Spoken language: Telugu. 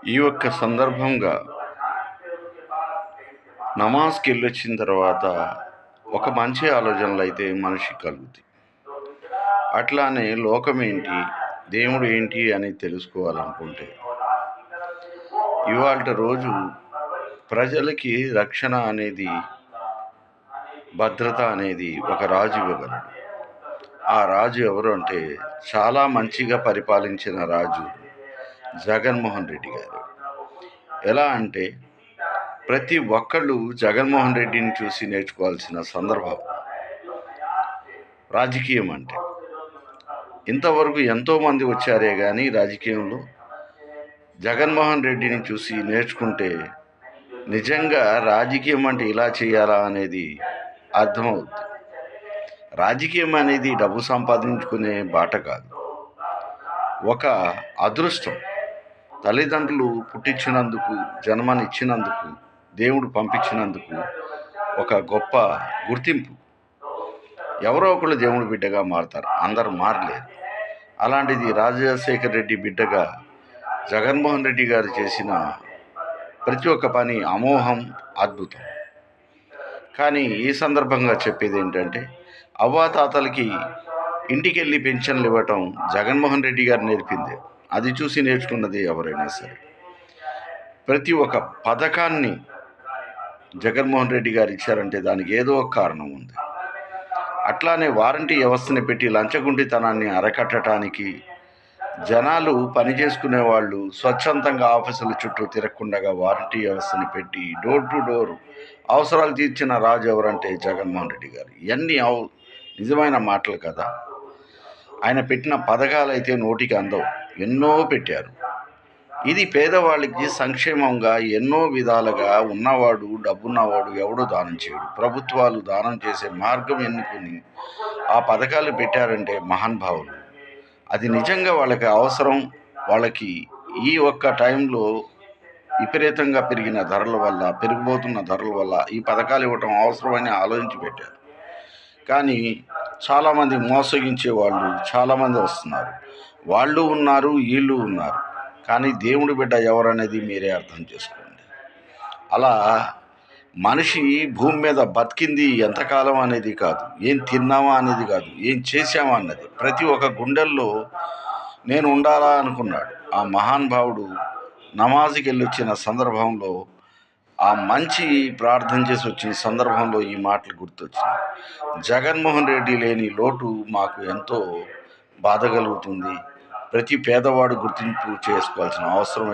ఈ ఒక్క సందర్భంగా నమాజ్కి వెళ్ళొచ్చిన తర్వాత ఒక మంచి ఆలోచనలు అయితే మనిషికి కలుగుతాయి. అట్లానే లోకం ఏంటి, దేవుడు ఏంటి అని తెలుసుకోవాలనుకుంటే ఇవాళ రోజు ప్రజలకి రక్షణ అనేది, భద్రత అనేది ఒక రాజు ఇవ్వగలడు. ఆ రాజు ఎవరు అంటే చాలా మంచిగా పరిపాలించిన రాజు జగన్మోహన్ రెడ్డి గారు. ఎలా అంటే ప్రతి ఒక్కళ్ళు జగన్మోహన్ రెడ్డిని చూసి నేర్చుకోవాల్సిన సందర్భం. రాజకీయం అంటే ఇంతవరకు ఎంతోమంది వచ్చారే కానీ రాజకీయంలో జగన్మోహన్ రెడ్డిని చూసి నేర్చుకుంటే నిజంగా రాజకీయం అంటే ఇలా చేయాలా అనేది అర్థమవుతుంది. రాజకీయం అనేది డబ్బు సంపాదించుకునే బాట కాదు, ఒక అదృష్టం. తల్లిదండ్రులు పుట్టించినందుకు, జన్మనిచ్చినందుకు, దేవుడు పంపించినందుకు ఒక గొప్ప గుర్తింపు. ఎవరో ఒకళ్ళు దేవుడి బిడ్డగా మారుతారు, అందరూ మారలేరు. అలాంటిది రాజశేఖర్ రెడ్డి బిడ్డగా జగన్మోహన్ రెడ్డి గారు చేసిన ప్రతి ఒక్క పని అమోఘం, అద్భుతం. కానీ ఈ సందర్భంగా చెప్పేది ఏంటంటే అవ్వాతాతలకి ఇంటికి వెళ్ళి పెన్షన్లు ఇవ్వటం జగన్మోహన్ రెడ్డి గారు నేర్పిందే. అది చూసి నేర్చుకున్నది ఎవరైనా సరే. ప్రతి ఒక్క పథకాన్ని జగన్మోహన్ రెడ్డి గారు ఇచ్చారంటే దానికి ఏదో ఒక కారణం ఉంది. అట్లానే వారంటీ వ్యవస్థని పెట్టి లంచగొండితనాన్ని అరకట్టడానికి జనాలు పనిచేసుకునే వాళ్ళు స్వచ్ఛందంగా ఆఫీసుల చుట్టూ తిరగకుండా వారంటీ వ్యవస్థని పెట్టి డోర్ టు డోర్ అవసరాలు తీర్చిన రాజు ఎవరంటే జగన్మోహన్ రెడ్డి గారు. ఇవన్నీ నిజమైన మాటలు కదా. ఆయన పెట్టిన పథకాలు అయితే నోటికి అందవు, ఎన్నో పెట్టారు. ఇది పేదవాళ్ళకి సంక్షేమంగా ఎన్నో విధాలుగా ఉన్నవాడు, డబ్బున్నవాడు ఎవడో దానం చేయడు. ప్రభుత్వాలు దానం చేసే మార్గం ఎన్నుకుని ఆ పథకాలు పెట్టారంటే మహానుభావులు. అది నిజంగా వాళ్ళకి అవసరం. వాళ్ళకి ఈ ఒక్క టైంలో విపరీతంగా పెరిగిన ధరల వల్ల, పెరిగిపోతున్న ధరల వల్ల ఈ పథకాలు ఇవ్వటం అవసరమని ఆలోచించి పెట్టారు. కానీ చాలామంది మోసగించే వాళ్ళు చాలామంది వస్తున్నారు. వాళ్ళు ఉన్నారు, వీళ్ళు ఉన్నారు. కానీ దేవుడి బిడ్డ ఎవరనేది మీరే అర్థం చేసుకోండి. అలా మనిషి భూమి మీద బతికింది ఎంతకాలం అనేది కాదు, ఏం తిన్నామా అనేది కాదు, ఏం చేశామా అన్నది. ప్రతి ఒక్క గుండెల్లో నేను ఉండాలా అనుకున్నాడు. ఆ మహానుభావుడు నమాజ్కి వెళ్ళి వచ్చిన సందర్భంలో, ఆ మంచి ప్రార్థన చేసి వచ్చిన సందర్భంలో ఈ మాటలు గుర్తొచ్చినాయి. జగన్మోహన్ రెడ్డి లేని లోటు మాకు ఎంతో బాధ కలుగుతుంది. ప్రతి పేదవాడు గుర్తింపు చేసుకోవాల్సిన అవసరం